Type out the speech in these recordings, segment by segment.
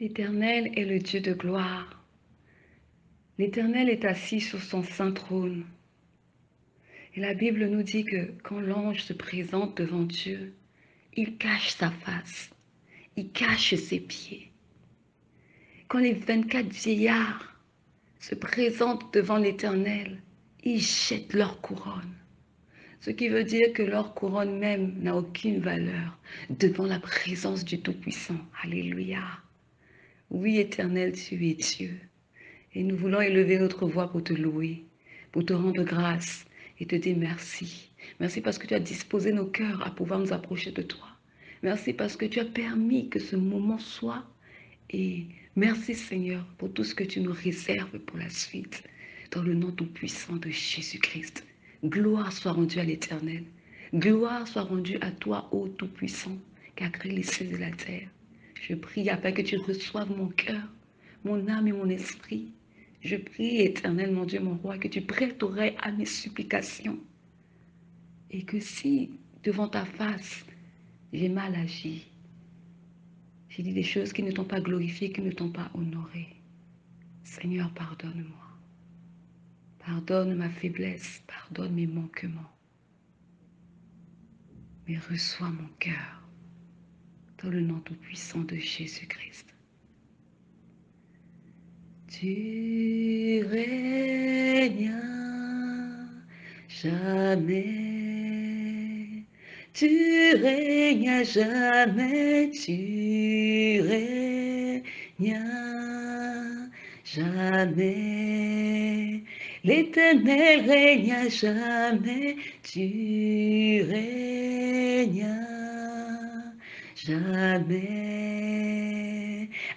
L'Éternel est le Dieu de gloire. L'Éternel est assis sur son saint trône. Et la Bible nous dit que quand l'ange se présente devant Dieu, il cache sa face, il cache ses pieds. Quand les 24 vieillards se présentent devant l'Éternel, ils jettent leur couronne. Ce qui veut dire que leur couronne même n'a aucune valeur devant la présence du Tout-Puissant. Alléluia. Oui, Éternel, tu es Dieu. Et nous voulons élever notre voix pour te louer, pour te rendre grâce et te dire merci. Merci parce que tu as disposé nos cœurs à pouvoir nous approcher de toi. Merci parce que tu as permis que ce moment soit. Et merci Seigneur pour tout ce que tu nous réserves pour la suite. Dans le nom tout-puissant de Jésus-Christ. Gloire soit rendue à l'Éternel. Gloire soit rendue à toi, ô Tout-Puissant, qui a créé les cieux et la terre. Je prie afin que tu reçoives mon cœur, mon âme et mon esprit. Je prie, Éternel, mon Dieu, mon roi, que tu prêtes oreille à mes supplications. Et que si, devant ta face, j'ai mal agi, j'ai dit des choses qui ne t'ont pas glorifié, qui ne t'ont pas honoré, Seigneur, pardonne-moi. Pardonne ma faiblesse, pardonne mes manquements. Mais reçois mon cœur dans le nom tout-puissant de Jésus-Christ. Tu règnes à jamais. Tu règnes à jamais. Tu règnes à jamais. L'Éternel règne à jamais. Tu règnes à jamais.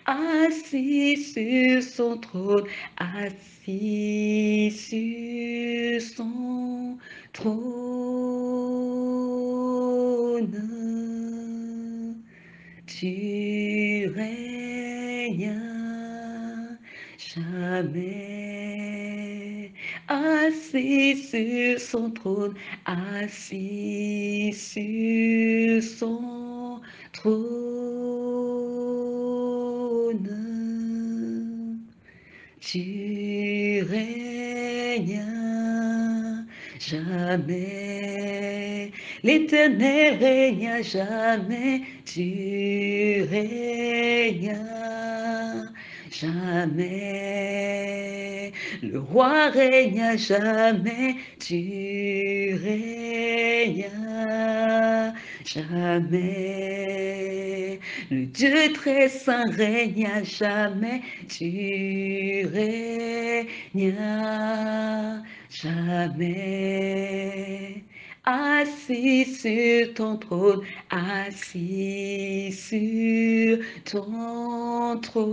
Assis sur son trône, assis sur son trône, tu règnes à jamais. Assis sur son trône, assis sur son trône, tu règnes à jamais. L'Éternel règne à jamais. Tu règnes à jamais. Le roi règne à jamais. Tu règnes à jamais. Le Dieu très saint règne à jamais. Tu règnes à jamais. Assis sur ton trône, assis sur ton trône,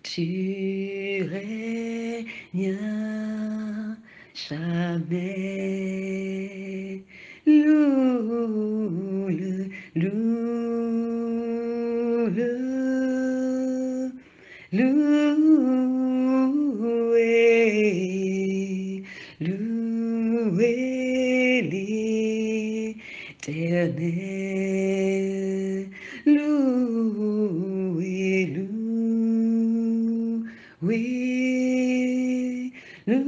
tu règnes à jamais. Loue-le, loue-le, louez, louez l'Éternel, louez, louez, louez,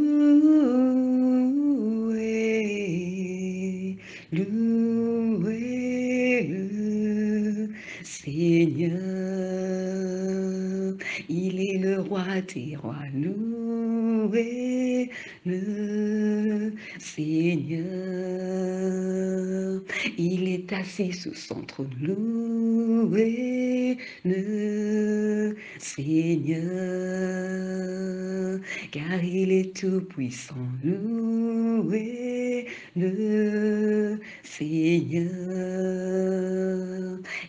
louez le Seigneur. Il est le roi des rois, louez le Seigneur. Il est assis sous son trône, louez le Seigneur. Car il est tout puissant, louez le Seigneur.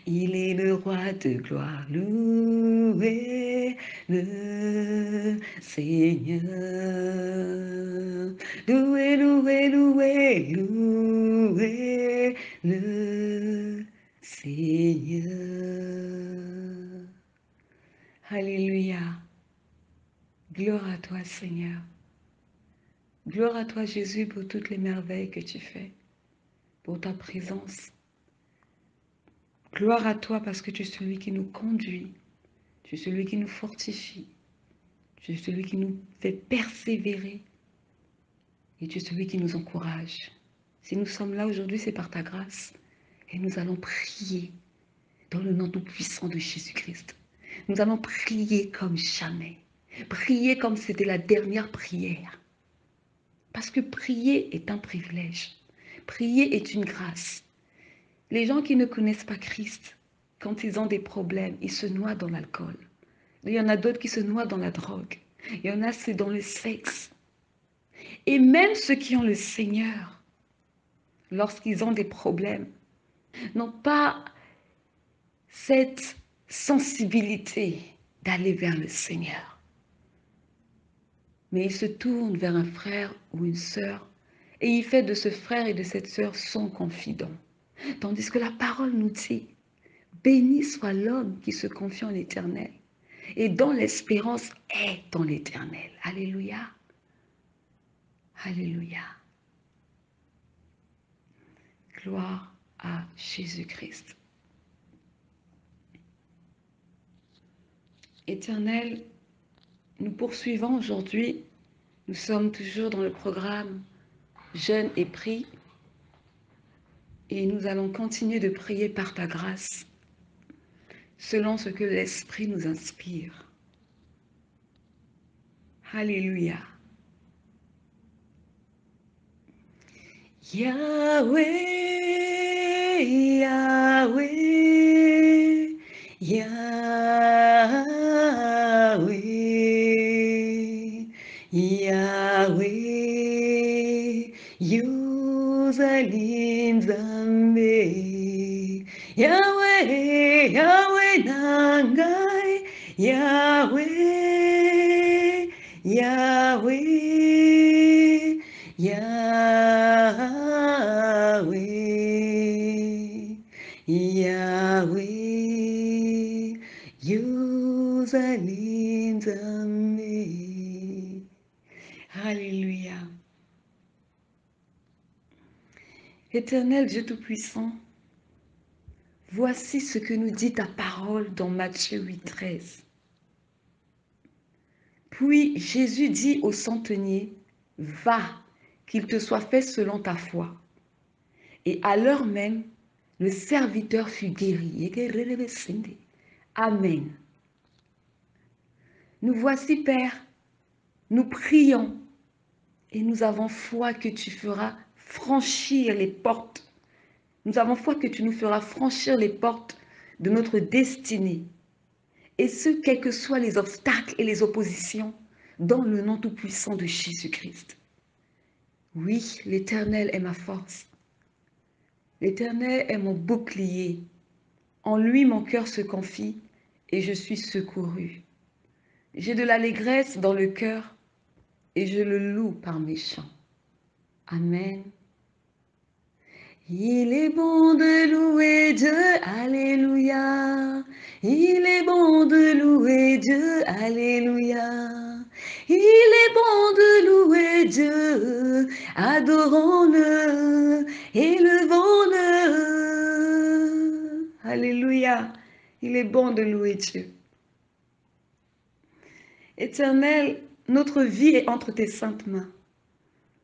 Il est le roi de gloire, louez le Seigneur. Louez, louez, louez, louez le Seigneur. Alléluia. Gloire à toi, Seigneur. Gloire à toi, Jésus, pour toutes les merveilles que tu fais, pour ta présence, Gloire à toi parce que tu es celui qui nous conduit, tu es celui qui nous fortifie, tu es celui qui nous fait persévérer et tu es celui qui nous encourage. Si nous sommes là aujourd'hui, c'est par ta grâce et nous allons prier dans le nom tout-puissant de Jésus-Christ. Nous allons prier comme jamais. Prier comme c'était la dernière prière. Parce que prier est un privilège. Prier est une grâce. Les gens qui ne connaissent pas Christ, quand ils ont des problèmes, ils se noient dans l'alcool. Il y en a d'autres qui se noient dans la drogue. Il y en a, c'est dans le sexe. Et même ceux qui ont le Seigneur, lorsqu'ils ont des problèmes, n'ont pas cette sensibilité d'aller vers le Seigneur. Mais ils se tournent vers un frère ou une sœur et il fait de ce frère et de cette sœur son confident. Tandis que la parole nous dit, béni soit l'homme qui se confie en l'Éternel et dont l'espérance est dans l'Éternel. Alléluia. Alléluia. Gloire à Jésus-Christ. Éternel, nous poursuivons aujourd'hui. Nous sommes toujours dans le programme Jeûne et prie. Et nous allons continuer de prier par ta grâce, selon ce que l'Esprit nous inspire. Alléluia. Yahweh, Yahweh, Yahweh, Yahweh, Yuzalim Zambe, Yahweh, Yahweh Nangai, Yahweh, Yahweh, Yahweh, Yahweh, Yuzalim Zambe. Alléluia. Éternel Dieu Tout-Puissant, voici ce que nous dit ta parole dans Matthieu 8,13. Puis Jésus dit au centenier, va, qu'il te soit fait selon ta foi. Et à l'heure même, le serviteur fut guéri. Amen. Nous voici, Père, nous prions et nous avons foi que tu feras franchir les portes. Nous avons foi que tu nous feras franchir les portes de notre destinée. Et ce, quels que soient les obstacles et les oppositions, dans le nom tout-puissant de Jésus-Christ. Oui, l'Éternel est ma force. L'Éternel est mon bouclier. En lui, mon cœur se confie et je suis secouru. J'ai de l'allégresse dans le cœur et je le loue par mes chants. Amen. Il est bon de louer Dieu, alléluia. Il est bon de louer Dieu, alléluia. Il est bon de louer Dieu, adorons-le, élevons-le. Alléluia. Il est bon de louer Dieu. Éternel, notre vie est entre tes saintes mains.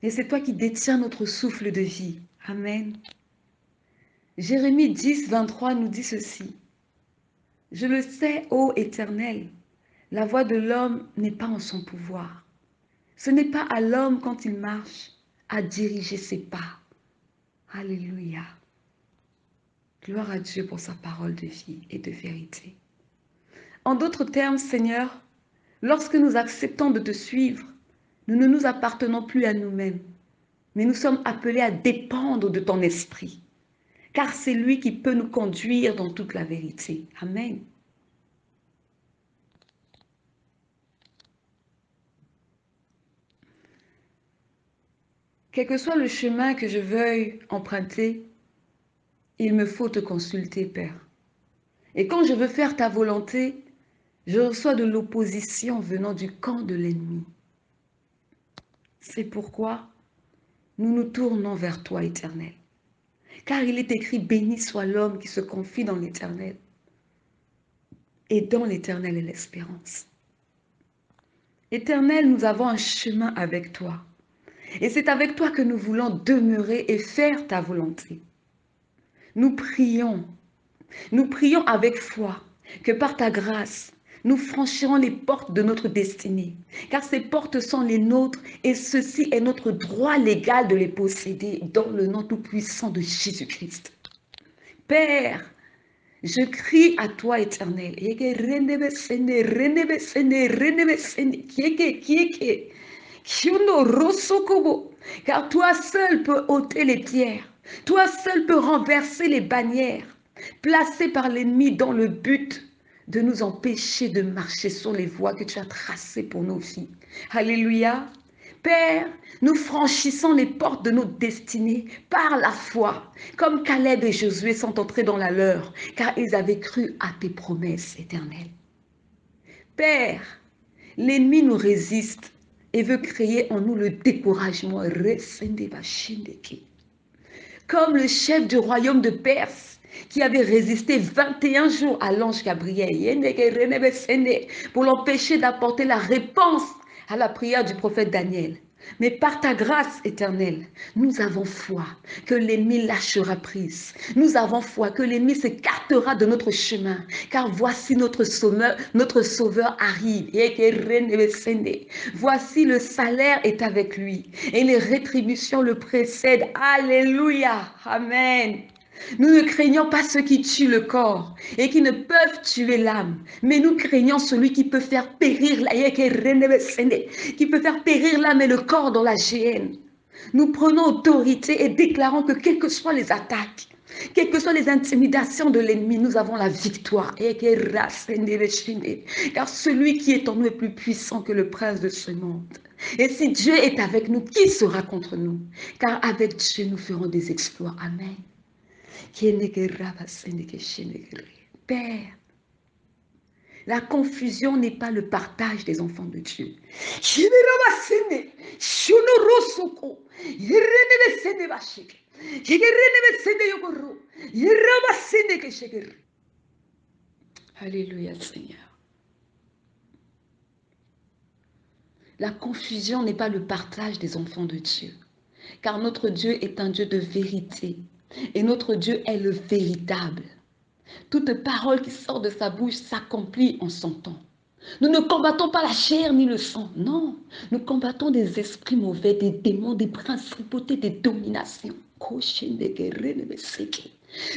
Et c'est toi qui détiens notre souffle de vie. Amen. Jérémie 10, 23 nous dit ceci. Je le sais, ô Éternel, la voix de l'homme n'est pas en son pouvoir. Ce n'est pas à l'homme quand il marche à diriger ses pas. Alléluia. Gloire à Dieu pour sa parole de vie et de vérité. En d'autres termes, Seigneur, lorsque nous acceptons de te suivre, nous ne nous appartenons plus à nous-mêmes, mais nous sommes appelés à dépendre de ton esprit, car c'est lui qui peut nous conduire dans toute la vérité. Amen. Quel que soit le chemin que je veuille emprunter, il me faut te consulter, Père. Et quand je veux faire ta volonté, je reçois de l'opposition venant du camp de l'ennemi. C'est pourquoi nous nous tournons vers toi, Éternel. Car il est écrit, béni soit l'homme qui se confie dans l'Éternel. Et dans l'Éternel est l'espérance. Éternel, nous avons un chemin avec toi. Et c'est avec toi que nous voulons demeurer et faire ta volonté. Nous prions avec foi que par ta grâce, nous franchirons les portes de notre destinée. Car ces portes sont les nôtres et ceci est notre droit légal de les posséder dans le nom tout-puissant de Jésus-Christ. Père, je crie à toi, Éternel. Car toi seul peux ôter les pierres. Toi seul peux renverser les bannières placées par l'ennemi dans le but de nous empêcher de marcher sur les voies que tu as tracées pour nos vies. Alléluia. Père, nous franchissons les portes de notre destinée par la foi, comme Caleb et Josué sont entrés dans la leur, car ils avaient cru à tes promesses éternelles. Père, l'ennemi nous résiste et veut créer en nous le découragement. Comme le chef du royaume de Perse, qui avait résisté 21 jours à l'ange Gabriel pour l'empêcher d'apporter la réponse à la prière du prophète Daniel. Mais par ta grâce éternelle, nous avons foi que l'ennemi lâchera prise. Nous avons foi que l'ennemi s'écartera de notre chemin. Car voici notre sauveur arrive. Voici le salaire est avec lui. Et les rétributions le précèdent. Alléluia. Amen. Nous ne craignons pas ceux qui tuent le corps et qui ne peuvent tuer l'âme, mais nous craignons celui qui peut faire périr l'âme et le corps dans la géhenne. Nous prenons autorité et déclarons que quelles que soient les attaques, quelles que soient les intimidations de l'ennemi, nous avons la victoire. Car celui qui est en nous est plus puissant que le prince de ce monde. Et si Dieu est avec nous, qui sera contre nous? Car avec Dieu, nous ferons des exploits. Amen. Père, la confusion n'est pas le partage des enfants de Dieu. Alléluia Seigneur. La confusion n'est pas le partage des enfants de Dieu. Car notre Dieu est un Dieu de vérité. Et notre Dieu est le véritable. Toute parole qui sort de sa bouche s'accomplit en son temps. Nous ne combattons pas la chair ni le sang, non. Nous combattons des esprits mauvais, des démons, des principautés, des dominations.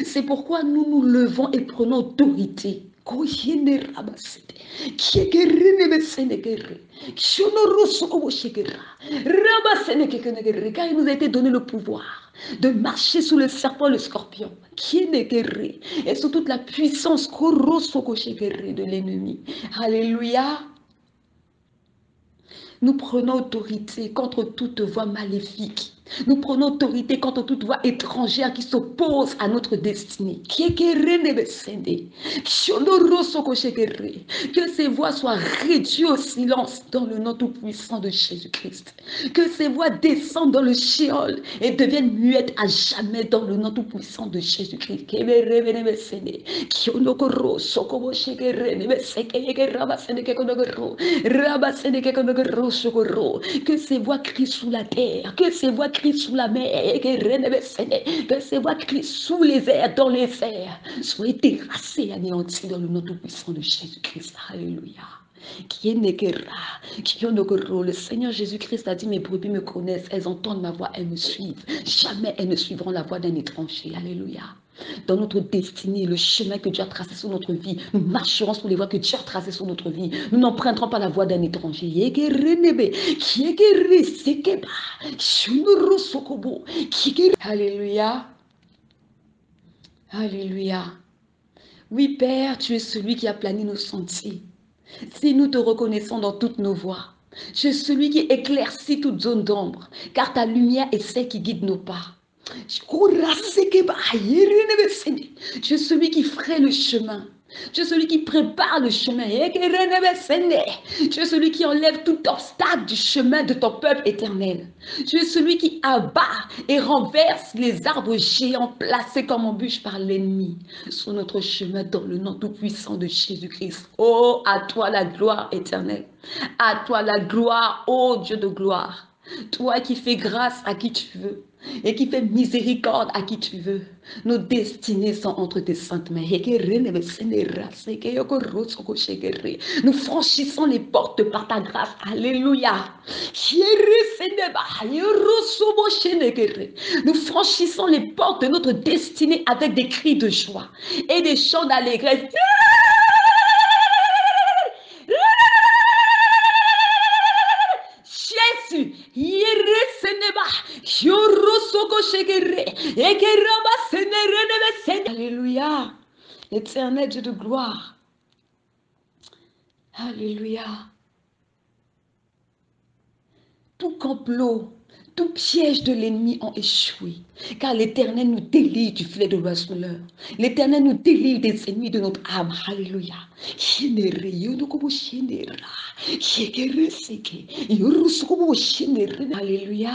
C'est pourquoi nous nous levons et prenons autorité. Car il nous a été donné le pouvoir de marcher sous le serpent, le scorpion, et sous toute la puissance de l'ennemi. Alléluia. Nous prenons autorité contre toute voix maléfique. Nous prenons autorité contre toute voix étrangère qui s'oppose à notre destinée. Que ces voix soient réduites au silence dans le nom tout-puissant de Jésus-Christ. Que ces voix descendent dans le Sheol et deviennent muettes à jamais dans le nom tout-puissant de Jésus-Christ. Que ces voix crient sous la terre, que ces voix crient sous la mer, que ces voix crient sous les airs, dans les airs, soient terrassées, anéanties dans le nom tout-puissant de Jésus-Christ. Alléluia. Le Seigneur Jésus-Christ a dit, mes brebis me connaissent, elles entendent ma voix, elles me suivent. Jamais elles ne suivront la voix d'un étranger. Alléluia. Dans notre destinée, le chemin que Dieu a tracé sur notre vie, nous marcherons sur les voies que Dieu a tracées sur notre vie. Nous n'emprunterons pas la voie d'un étranger. Alléluia. Alléluia. Oui, Père, tu es celui qui a plané nos sentiers. Si nous te reconnaissons dans toutes nos voies, tu es celui qui éclaircit toute zone d'ombre, car ta lumière est celle qui guide nos pas. Tu es celui qui fraie le chemin. Tu es celui qui prépare le chemin. Tu es celui qui enlève tout obstacle du chemin de ton peuple éternel. Tu es celui qui abat et renverse les arbres géants placés comme embûche par l'ennemi sur notre chemin dans le nom tout-puissant de Jésus-Christ. Oh, à toi la gloire éternelle. À toi la gloire, ô Dieu de gloire. Toi qui fais grâce à qui tu veux et qui fais miséricorde à qui tu veux. Nos destinées sont entre tes saintes mains. Nous franchissons les portes par ta grâce. Alléluia. Nous franchissons les portes de notre destinée avec des cris de joie et des chants d'allégresse. Jésus, alléluia, l'éternel Dieu de gloire, alléluia. Tout complot, tout piège de l'ennemi ont échoué, car l'Éternel nous délivre du filet de l'oiseleur. L'Éternel nous délivre des ennemis de notre âme. Alléluia. Alléluia.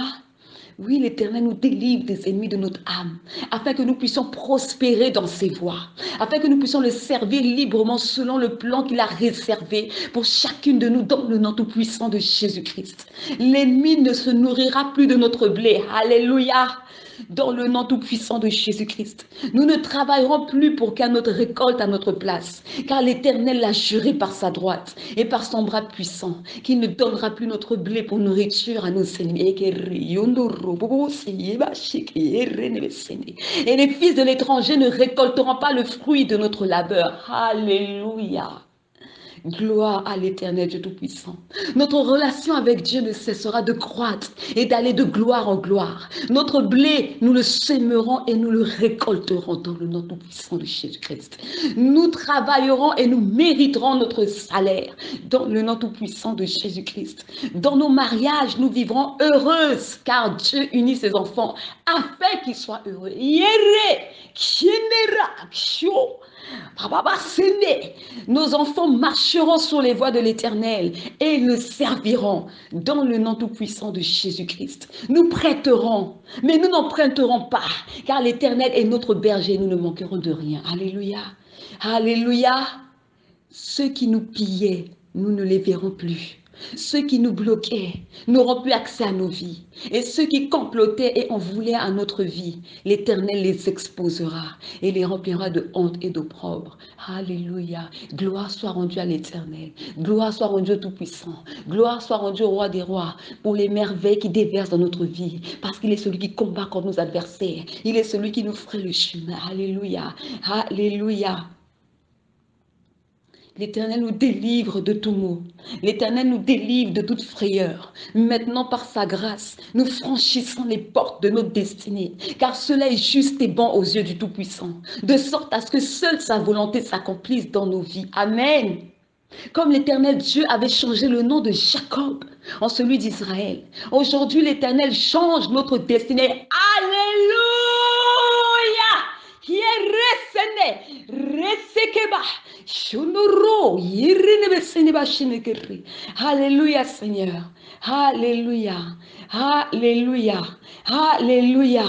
Oui, l'Éternel nous délivre des ennemis de notre âme, afin que nous puissions prospérer dans ses voies, afin que nous puissions le servir librement selon le plan qu'il a réservé pour chacune de nous dans le nom tout-puissant de Jésus-Christ. L'ennemi ne se nourrira plus de notre blé. Alléluia. Dans le nom tout-puissant de Jésus-Christ. Nous ne travaillerons plus pour qu'un autre récolte à notre place, car l'Éternel l'a juré par sa droite et par son bras puissant, qu'il ne donnera plus notre blé pour nourriture à nos ennemis. Et les fils de l'étranger ne récolteront pas le fruit de notre labeur. Alléluia. Gloire à l'Éternel Dieu Tout-Puissant. Notre relation avec Dieu ne cessera de croître et d'aller de gloire en gloire. Notre blé, nous le sèmerons et nous le récolterons dans le nom Tout-Puissant de Jésus-Christ. Nous travaillerons et nous mériterons notre salaire dans le nom Tout-Puissant de Jésus-Christ. Dans nos mariages, nous vivrons heureuses car Dieu unit ses enfants afin qu'ils soient heureux. Nos enfants marcheront sur les voies de l'Éternel et le serviront dans le nom tout-puissant de Jésus-Christ. Nous prêterons, mais nous n'emprunterons pas, car l'Éternel est notre berger, nous ne manquerons de rien. Alléluia. Alléluia. Ceux qui nous pillaient, nous ne les verrons plus. Ceux qui nous bloquaient n'auront plus accès à nos vies. Et ceux qui complotaient et en voulaient à notre vie, l'Éternel les exposera et les remplira de honte et d'opprobre. Alléluia. Gloire soit rendue à l'Éternel. Gloire soit rendue au Tout-Puissant. Gloire soit rendue au Roi des Rois pour les merveilles qu'il déverse dans notre vie. Parce qu'il est celui qui combat contre nos adversaires. Il est celui qui nous ferait le chemin. Alléluia. Alléluia. L'Éternel nous délivre de tout maux. L'Éternel nous délivre de toute frayeur. Maintenant, par sa grâce, nous franchissons les portes de notre destinée, car cela est juste et bon aux yeux du Tout-Puissant, de sorte à ce que seule sa volonté s'accomplisse dans nos vies. Amen. Comme l'Éternel Dieu avait changé le nom de Jacob en celui d'Israël, aujourd'hui l'Éternel change notre destinée. Alléluia. Alléluia Seigneur. Alléluia. Alléluia. Alléluia.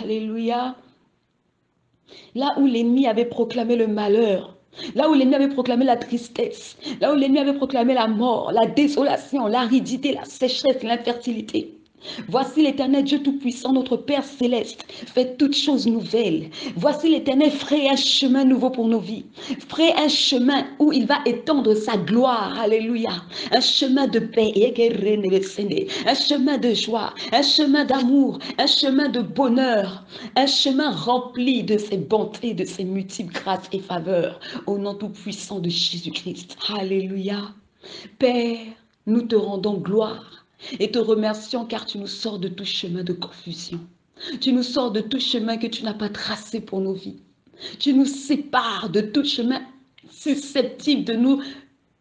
Alléluia. Là où l'ennemi avait proclamé le malheur, là où l'ennemi avait proclamé la tristesse, là où l'ennemi avait proclamé la mort, la désolation, l'aridité, la sécheresse, l'infertilité. Voici l'Éternel Dieu Tout-Puissant, notre Père Céleste, fait toutes choses nouvelles. Voici l'Éternel ferait un chemin nouveau pour nos vies. Ferait un chemin où il va étendre sa gloire. Alléluia. Un chemin de paix, un chemin de joie, un chemin d'amour, un chemin de bonheur, un chemin rempli de ses bontés, de ses multiples grâces et faveurs. Au nom tout-puissant de Jésus-Christ. Alléluia. Père, nous te rendons gloire. Et te remercions car tu nous sors de tout chemin de confusion. Tu nous sors de tout chemin que tu n'as pas tracé pour nos vies. Tu nous sépares de tout chemin susceptible de nous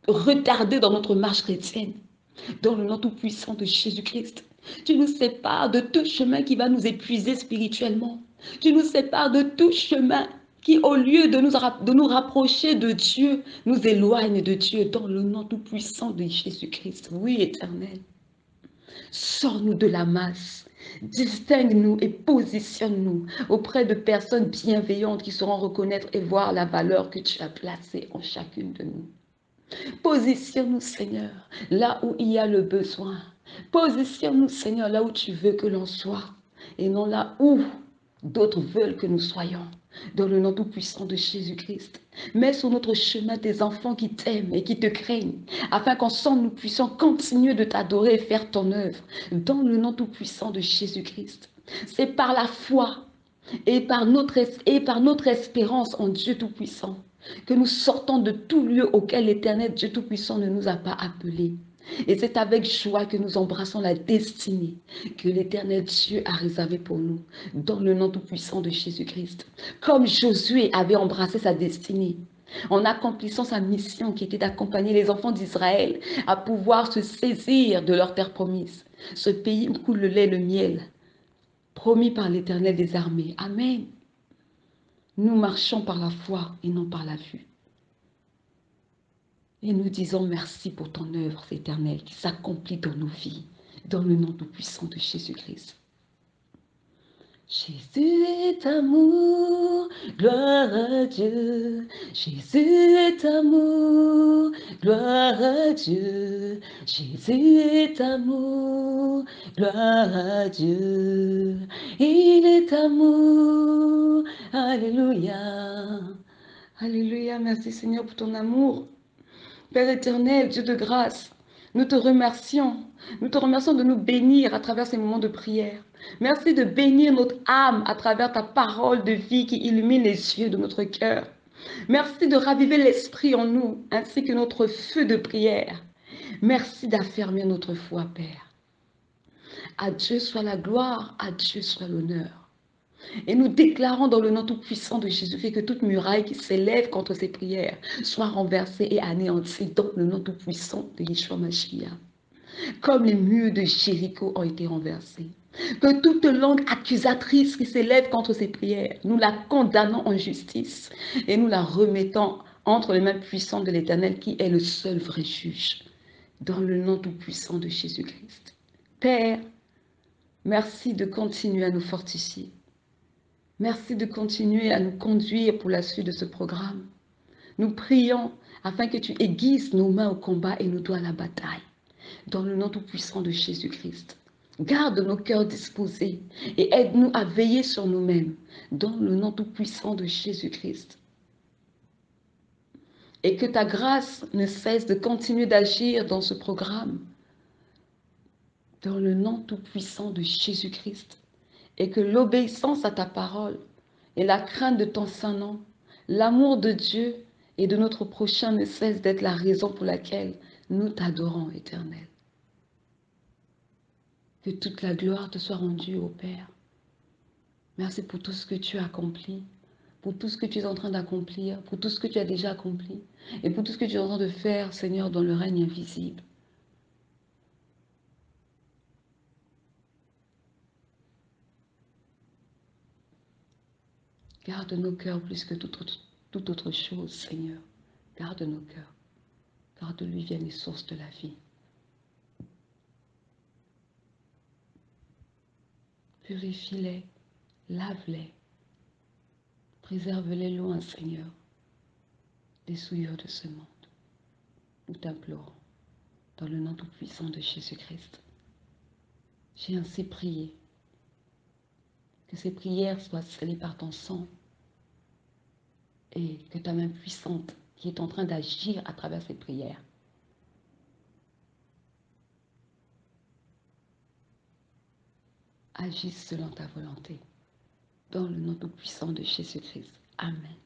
retarder dans notre marche chrétienne. Dans le nom tout-puissant de Jésus-Christ. Tu nous sépares de tout chemin qui va nous épuiser spirituellement. Tu nous sépares de tout chemin qui, au lieu de nous rapprocher de Dieu, nous éloigne de Dieu dans le nom tout-puissant de Jésus-Christ. Oui, Éternel, sors-nous de la masse, distingue-nous et positionne-nous auprès de personnes bienveillantes qui sauront reconnaître et voir la valeur que tu as placée en chacune de nous. Positionne-nous, Seigneur, là où il y a le besoin. Positionne-nous, Seigneur, là où tu veux que l'on soit et non là où d'autres veulent que nous soyons. Dans le nom tout-puissant de Jésus-Christ, mets sur notre chemin tes enfants qui t'aiment et qui te craignent, afin qu'ensemble nous puissions continuer de t'adorer et faire ton œuvre. Dans le nom tout-puissant de Jésus-Christ, c'est par la foi et par notre espérance en Dieu Tout-Puissant que nous sortons de tout lieu auquel l'Éternel Dieu Tout-Puissant ne nous a pas appelés. Et c'est avec joie que nous embrassons la destinée que l'Éternel Dieu a réservée pour nous, dans le nom tout-puissant de Jésus-Christ. Comme Josué avait embrassé sa destinée, en accomplissant sa mission qui était d'accompagner les enfants d'Israël à pouvoir se saisir de leur terre promise. Ce pays où coule le lait et le miel, promis par l'Éternel des armées. Amen. Nous marchons par la foi et non par la vue. Et nous disons merci pour ton œuvre éternelle qui s'accomplit dans nos vies, dans le nom tout-puissant de Jésus-Christ. Jésus est amour, gloire à Dieu. Jésus est amour, gloire à Dieu. Jésus est amour, gloire à Dieu. Il est amour, alléluia. Alléluia, merci Seigneur pour ton amour. Père éternel, Dieu de grâce, nous te remercions. Nous te remercions de nous bénir à travers ces moments de prière. Merci de bénir notre âme à travers ta parole de vie qui illumine les yeux de notre cœur. Merci de raviver l'esprit en nous, ainsi que notre feu de prière. Merci d'affermir notre foi, Père. À Dieu soit la gloire, à Dieu soit l'honneur. Et nous déclarons dans le nom tout-puissant de Jésus-Christ que toute muraille qui s'élève contre ces prières soit renversée et anéantie dans le nom tout-puissant de Yeshua Mashiach. Comme les murs de Jéricho ont été renversés. Que toute langue accusatrice qui s'élève contre ces prières, nous la condamnons en justice et nous la remettons entre les mains puissantes de l'Éternel qui est le seul vrai juge. Dans le nom tout-puissant de Jésus-Christ. Père, merci de continuer à nous fortifier. Merci de continuer à nous conduire pour la suite de ce programme. Nous prions afin que tu aiguises nos mains au combat et nos doigts à la bataille. Dans le nom tout-puissant de Jésus-Christ. Garde nos cœurs disposés et aide-nous à veiller sur nous-mêmes. Dans le nom tout-puissant de Jésus-Christ. Et que ta grâce ne cesse de continuer d'agir dans ce programme. Dans le nom tout-puissant de Jésus-Christ. Et que l'obéissance à ta parole et la crainte de ton saint nom, l'amour de Dieu et de notre prochain ne cesse d'être la raison pour laquelle nous t'adorons, Éternel. Que toute la gloire te soit rendue, ô Père. Merci pour tout ce que tu as accompli, pour tout ce que tu es en train d'accomplir, pour tout ce que tu as déjà accompli et pour tout ce que tu es en train de faire, Seigneur, dans le règne invisible. Garde nos cœurs plus que toute autre chose, Seigneur. Garde nos cœurs, car de lui viennent les sources de la vie. Purifie-les, lave-les, préserve-les loin, Seigneur, des souillures de ce monde. Nous t'implorons, dans le nom tout-puissant de Jésus-Christ. J'ai ainsi prié, que ces prières soient scellées par ton sang et que ta main puissante qui est en train d'agir à travers ces prières agisse selon ta volonté, dans le nom tout-puissant de Jésus-Christ. Amen.